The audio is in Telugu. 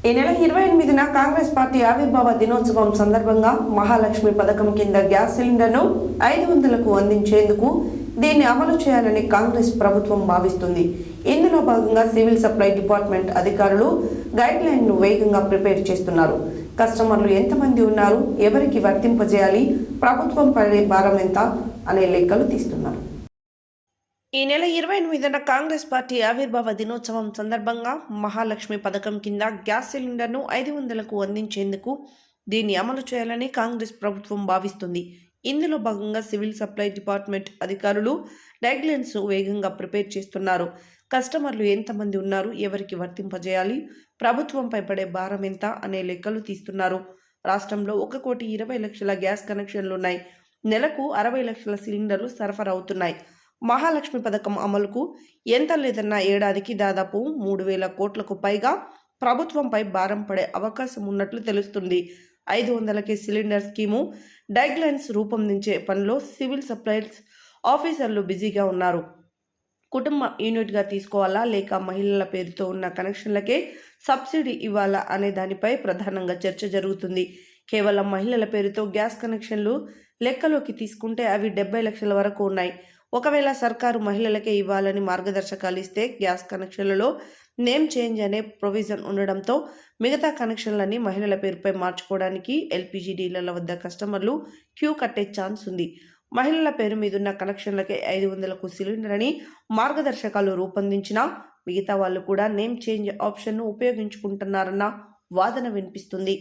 ఈ నెల 28న కాంగ్రెస్ పార్టీ ఆవిర్భావ దినోత్సవం సందర్భంగా మహాలక్ష్మి పథకం కింద గ్యాస్ సిలిండర్ను 500కు అందించేందుకు దీన్ని అమలు చేయాలని కాంగ్రెస్ ప్రభుత్వం భావిస్తుంది. ఇందులో భాగంగా సివిల్ సప్లై డిపార్ట్మెంట్ అధికారులు గైడ్ లైన్ను వేగంగా ప్రిపేర్ చేస్తున్నారు. కస్టమర్లు ఎంతమంది ఉన్నారు, ఎవరికి వర్తింపజేయాలి, ప్రభుత్వం పడే భారం ఎంత అనే లెక్కలు తీస్తున్నారు. ఈ నెల 28న కాంగ్రెస్ పార్టీ ఆవిర్భావ దినోత్సవం సందర్భంగా మహాలక్ష్మి పథకం కింద గ్యాస్ సిలిండర్ను 500కు అందించేందుకు దీన్ని అమలు చేయాలని కాంగ్రెస్ ప్రభుత్వం భావిస్తుంది. ఇందులో భాగంగా సివిల్ సప్లై డిపార్ట్మెంట్ అధికారులు గైడ్లైన్స్ వేగంగా ప్రిపేర్ చేస్తున్నారు. కస్టమర్లు ఎంతమంది ఉన్నారు, ఎవరికి వర్తింపజేయాలి, ప్రభుత్వంపై పడే భారం ఎంత అనే లెక్కలు తీస్తున్నారు. రాష్ట్రంలో 1,20,00,000 గ్యాస్ కనెక్షన్లున్నాయి. నెలకు 60 లక్షల సిలిండర్లు సరఫరా అవుతున్నాయి. మహాలక్ష్మి పథకం అమలుకు ఎంత లేదన్నా ఏడాదికి దాదాపు 3,000 కోట్లకు పైగా ప్రభుత్వంపై భారం పడే అవకాశం ఉన్నట్లు తెలుస్తుంది. 500కే సిలిండర్ స్కీము గైడ్లైన్స్ రూపొందించే పనిలో సివిల్ సప్లైస్ ఆఫీసర్లు బిజీగా ఉన్నారు. కుటుంబ యూనిట్గా తీసుకోవాలా లేక మహిళల పేరుతో ఉన్న కనెక్షన్లకే సబ్సిడీ ఇవ్వాలా అనే దానిపై ప్రధానంగా చర్చ జరుగుతుంది. కేవలం మహిళల పేరుతో గ్యాస్ కనెక్షన్లు లెక్కలోకి తీసుకుంటే అవి 70 లక్షల వరకు ఉన్నాయి. ఒకవేళ సర్కారు మహిళలకే ఇవ్వాలని మార్గదర్శకాలు ఇస్తే గ్యాస్ కనెక్షన్లలో నేమ్ చేంజ్ అనే ప్రొవిజన్ ఉండడంతో మిగతా కనెక్షన్లన్నీ మహిళల పేరుపై మార్చుకోవడానికి ఎల్పీజీ డీలర్ల వద్ద కస్టమర్లు క్యూ కట్టే ఛాన్స్ ఉంది. మహిళల పేరు మీదున్న కనెక్షన్లకే 500కు సిలిండర్ అని మార్గదర్శకాలు రూపొందించినా మిగతా వాళ్ళు కూడా నేమ్ చేంజ్ ఆప్షన్ను ఉపయోగించుకుంటున్నారన్న వాదన వినిపిస్తుంది.